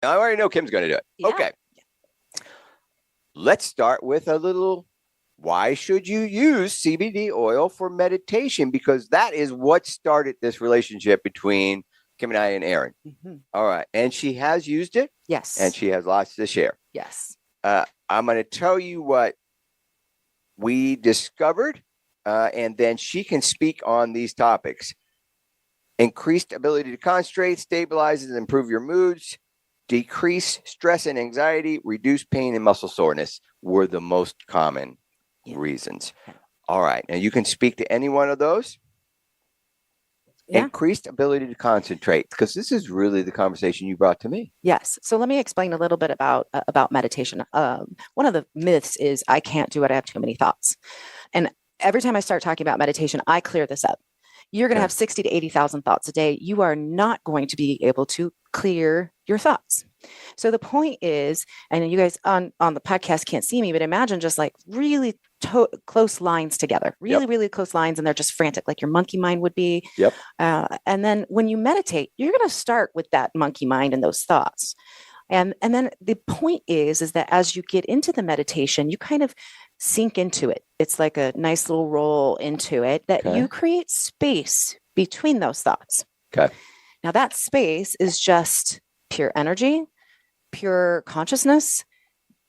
I already know Kim's going to do it. Yeah. Okay. Let's start with a little, why should you use CBD oil for meditation? Because that is what started this relationship between Kim and I and Aaron. Mm-hmm. All right. And she has used it. Yes. And she has lots to share. Yes. I'm going to tell you what we discovered, and then she can speak on these topics. Increased ability to concentrate, stabilizes and improve your moods, decrease stress and anxiety, reduce pain and muscle soreness were the most common reasons. All right. Now you can speak to any one of those. Yeah. Increased ability to concentrate, because this is really the conversation you brought to me. Yes. So let me explain a little bit about meditation. One of the myths is I can't do it. I have too many thoughts. And every time I start talking about meditation, I clear this up. You're going to have 60 to 80,000 thoughts a day. You are not going to be able to clear your thoughts. So the point is, and you guys on the podcast can't see me, but imagine just like really close lines together, really close lines. And they're just frantic, like your monkey mind would be. Yep. And then when you meditate, you're going to start with that monkey mind and those thoughts. And then the point is that as you get into the meditation, you kind of sink into it. It's like a nice little roll into it that you create space between those thoughts. Okay. Now that space is just pure energy, pure consciousness,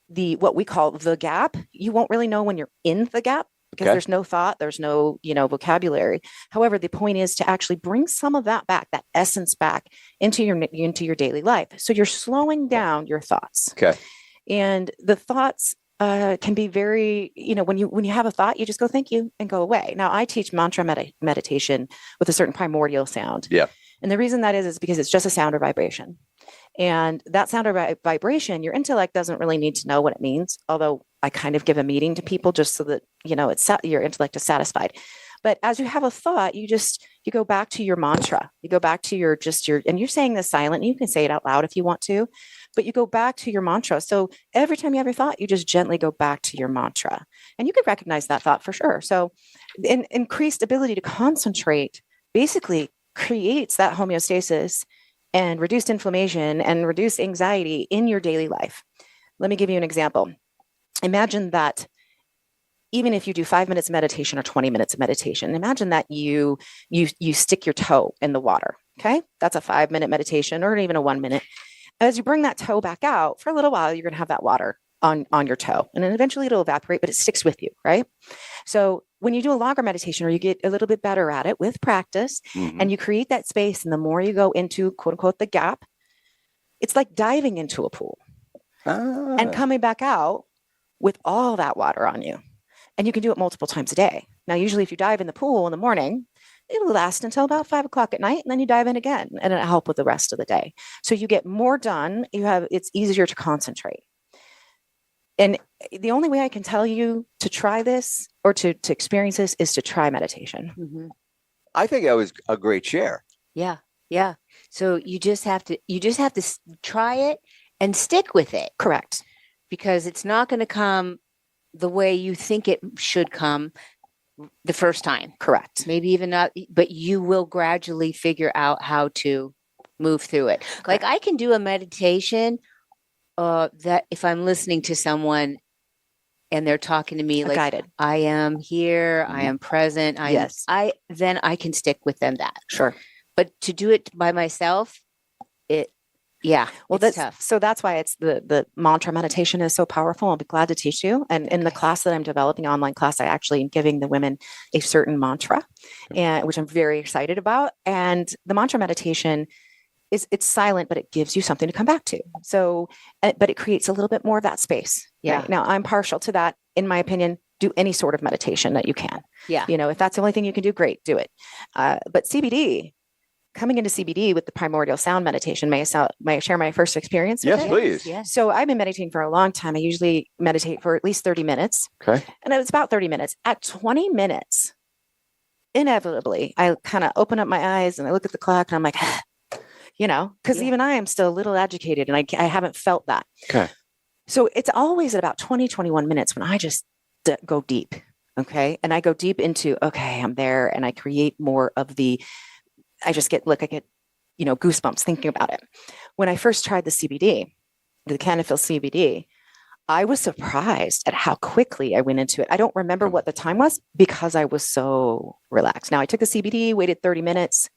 what we call the gap. You won't really know when you're in the gap because there's no thought, there's no, vocabulary. However, the point is to actually bring some of that back, that essence back into your daily life. So you're slowing down your thoughts. Okay. And the thoughts can be very, when you have a thought, you just go, thank you, and go away. Now I teach mantra meditation with a certain primordial sound. Yeah. And the reason that is because it's just a sound or vibration. And that sound or vibration, your intellect doesn't really need to know what it means. Although I kind of give a meaning to people just so that, your intellect is satisfied. But as you have a thought, you go back to your mantra. You go back to and you're saying this silent. You can say it out loud if you want to, but you go back to your mantra. So every time you have your thought, you just gently go back to your mantra, and you can recognize that thought for sure. So increased ability to concentrate basically creates that homeostasis and reduced inflammation and reduced anxiety in your daily life. Let me give you an example. Imagine that even if you do 5 minutes of meditation or 20 minutes of meditation, imagine that you stick your toe in the water. Okay. That's a 5-minute meditation or even a 1 minute. As you bring that toe back out for a little while, you're going to have that water on your toe, and then eventually it'll evaporate, but it sticks with you. Right. So when you do a longer meditation, or you get a little bit better at it with practice, and you create that space, and the more you go into quote unquote the gap, it's like diving into a pool and coming back out with all that water on you. And you can do it multiple times a day. Now, usually if you dive in the pool in the morning, it'll last until about 5 o'clock at night, and then you dive in again, and it'll help with the rest of the day. So you get more done. It's easier to concentrate. And the only way I can tell you to try this or to experience this is to try meditation. Mm-hmm. I think that was a great share. Yeah. Yeah. So you just have to try it and stick with it. Correct. Because it's not going to come the way you think it should come the first time. Correct. Maybe even not, but you will gradually figure out how to move through it. Correct. Like I can do a meditation that if I'm listening to someone and they're talking to me like guided. I am here, I am present. Then I can stick with them that. Sure. But to do it by myself, it's tough. So that's why it's the mantra meditation is so powerful. I'll be glad to teach you. And in the class that I'm developing, online class, I actually am giving the women a certain mantra, which I'm very excited about. And the mantra meditation it's silent, but it gives you something to come back to. So, but it creates a little bit more of that space. Yeah. Right? Now I'm partial to that. In my opinion, do any sort of meditation that you can. Yeah. If that's the only thing you can do, great, do it. But CBD, coming into CBD with the primordial sound meditation, may I share my first experience with it? Yes, please. Yes. So I've been meditating for a long time. I usually meditate for at least 30 minutes. Okay. And it was about 30 minutes. At 20 minutes, inevitably, I kind of open up my eyes and I look at the clock and I'm like, because even I am still a little agitated and I haven't felt that. Okay. So it's always at about 20, 21 minutes when I just go deep. Okay. And I go deep into, okay, I'm there, and I create more of I get goosebumps thinking about it. when I first tried the CBD, the Cannafyl CBD, I was surprised at how quickly I went into it. I don't remember what the time was because I was so relaxed. Now I took the CBD, waited 30 minutes,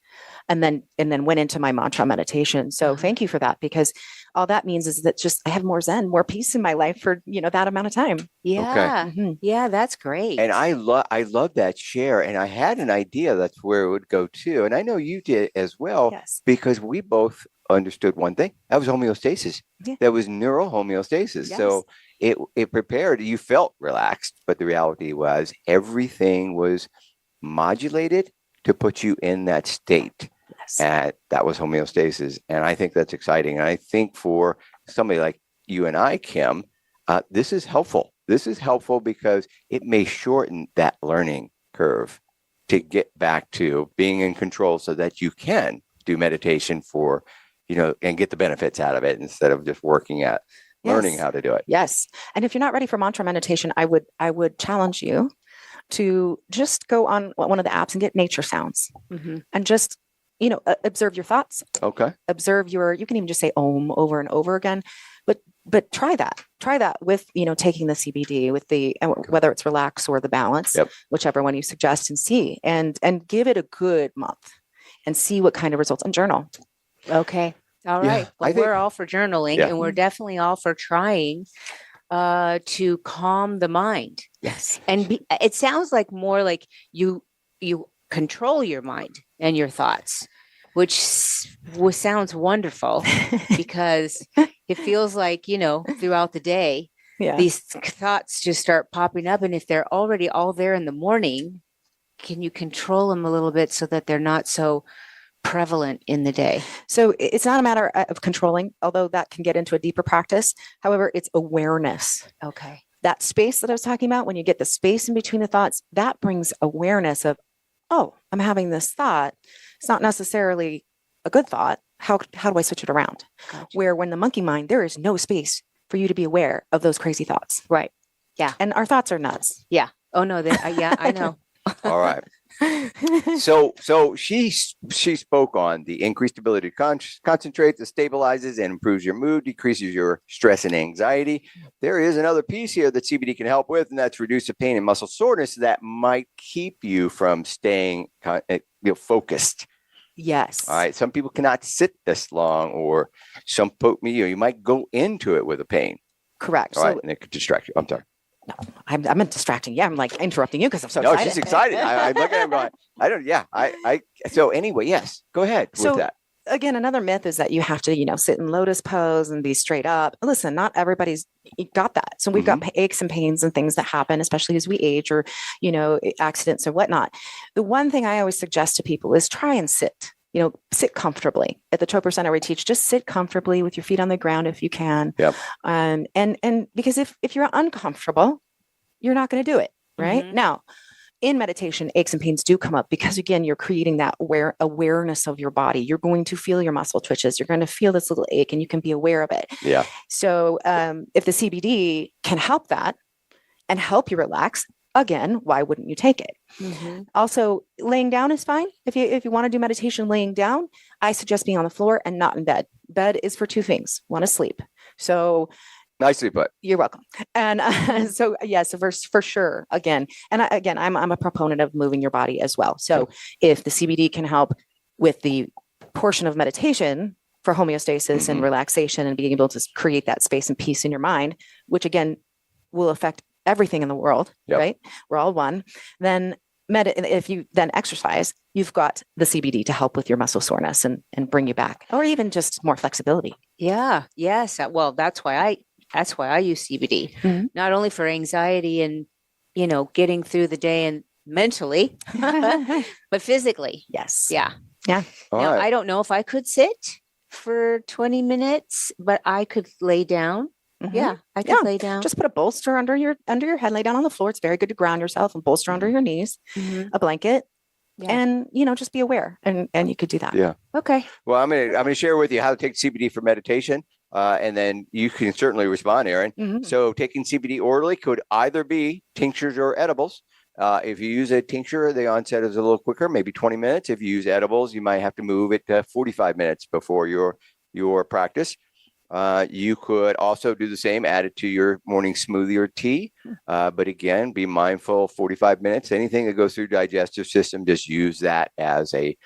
and then went into my mantra meditation. So thank you for that, because all that means is that just I have more zen, more peace in my life for, that amount of time. Yeah. Mhm. Yeah, that's great. And I love that share. And I had an idea that's where it would go to. And I know you did as well, Yes. because we both understood one thing. That was homeostasis. Yeah. That was neural homeostasis. Yes. So it prepared, you felt relaxed, but the reality was everything was modulated to put you in that state. Yes. And that was homeostasis. And I think that's exciting. And I think for somebody like you and I, Kim, this is helpful. This is helpful because it may shorten that learning curve to get back to being in control so that you can do meditation for, and get the benefits out of it instead of just working at learning Yes. how to do it. Yes. And if you're not ready for mantra meditation, I would challenge you to just go on one of the apps and get nature sounds Mhm. and just, observe your thoughts, Okay. observe you can even just say Om over and over again, but try that with, taking the CBD with the, whether it's relax or the balance, Yep. whichever one you suggest, and see, and give it a good month and see what kind of results, and journal. Okay. All Yeah, right. Well, I think- we're all for journaling, Yeah. and we're definitely all for trying to calm the mind. Yes. And it sounds like more like you control your mind and your thoughts, which sounds wonderful because it feels like, throughout the day, Yeah. these thoughts just start popping up. And if they're already all there in the morning, can you control them a little bit so that they're not so prevalent in the day? So it's not a matter of controlling, although that can get into a deeper practice. However, it's awareness. Okay. That space that I was talking about, when you get the space in between the thoughts, that brings awareness of, oh, I'm having this thought. It's not necessarily a good thought. How do I switch it around? Gotcha. Where when the monkey mind, there is no space for you to be aware of those crazy thoughts. Right. Yeah. And our thoughts are nuts. Yeah. Oh no. Yeah, I know. All right. So she spoke on the increased ability to concentrate, that stabilizes and improves your mood, decreases your stress and anxiety. There is another piece here that CBD can help with, and that's reduce the pain and muscle soreness that might keep you from staying focused. Yes. All right. Some people cannot sit this long, or you might go into it with a pain. Correct. All So right, and it could distract you. I'm sorry. no, I'm distracting you. I'm like interrupting you because I'm so No, excited. she's excited. I look at him going, I don't. Yeah. So anyway, yes. Go ahead So- with that. Again, another myth is that you have to, sit in lotus pose and be straight up. Listen, not everybody's got that. So we've got aches and pains and things that happen, especially as we age, or, accidents or whatnot. The one thing I always suggest to people is try and sit. Sit comfortably. At the Chopra Center, we teach just sit comfortably with your feet on the ground if you can. Yep. And because if you're uncomfortable, you're not going to do it. Right. Mhm. Now, in meditation, aches and pains do come up because, again, you're creating that awareness of your body. You're going to feel your muscle twitches. You're going to feel this little ache, and you can be aware of it. Yeah. So if the CBD can help that and help you relax, again, why wouldn't you take it? Mhm. Also, laying down is fine. If you want to do meditation laying down, I suggest being on the floor and not in bed. Bed is for two things. One is sleep. So Nicely put. you're welcome. And so for sure, again, I'm a proponent of moving your body as well. So if the CBD can help with the portion of meditation for homeostasis and Mhm. relaxation and being able to create that space and peace in your mind, which again will affect everything in the world, Yep. right? We're all one. Then if you then exercise, you've got the CBD to help with your muscle soreness and bring you back, or even just more flexibility. Yeah. Yes. Well, that's why I use CBD, Mhm. not only for anxiety and, getting through the day and mentally, but physically. Yes. Yeah. All Now, right. I don't know if I could sit for 20 minutes, but I could lay down. Mhm. Yeah. I could Yeah. lay down. Just put a bolster under your head, lay down on the floor. It's very good to ground yourself, and bolster under your knees, Mhm. a blanket, Yeah. and just be aware, and you could do that. Yeah. Okay. Well, I'm gonna share with you how to take CBD for meditation, and then you can certainly respond, Aaron. Mhm. So taking CBD orally could either be tinctures or edibles. If you use a tincture, the onset is a little quicker, maybe 20 minutes. If you use edibles, you might have to move it to 45 minutes before your your practice. You could also do the same, add it to your morning smoothie or tea. But again, be mindful, 45 minutes, anything that goes through digestive system, just use that as a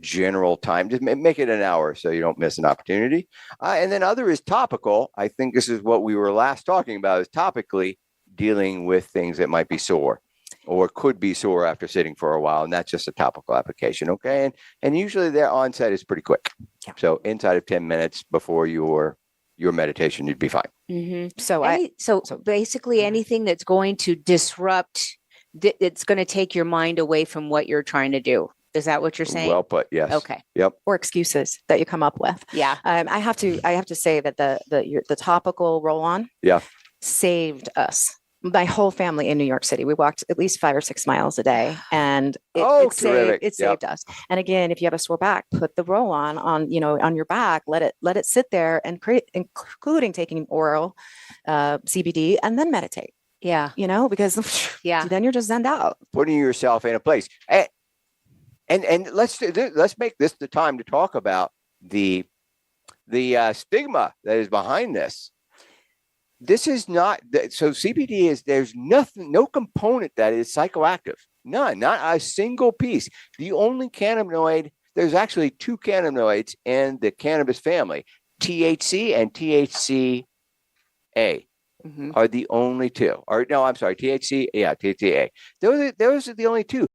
general time. Just make it an hour so you don't miss an opportunity. And then other is topical. I think this is what we were last talking about, is topically dealing with things that might be sore or could be sore after sitting for a while. And that's just a topical application. Okay. And usually their onset is pretty quick. Yeah. So inside of 10 minutes before your meditation, you'd be fine. Mm-hmm. So So basically anything that's going to disrupt, it's going to take your mind away from what you're trying to do. Is that what you're saying? Well put. Yes. Okay. Yep. or excuses that you come up with. Yeah. I have to say that the topical roll-on saved us. My whole family in New York City. We walked at least 5 or 6 miles a day, and it terrific. saved us. And again, if you have a sore back, put the roll-on on your back. Let it sit there, and including taking oral CBD, and then meditate. Yeah. Because Yeah. then you're just zened out. Putting yourself in a place. And let's make this the time to talk about the stigma that is behind this. This is not so CBD is, there's no component that is psychoactive. None, not a single piece. The only cannabinoid, there's actually 2 cannabinoids in the cannabis family, THC and THCA Mm-hmm. are the only 2. Or no, I'm sorry, THC, yeah, THCA. Those are the only 2.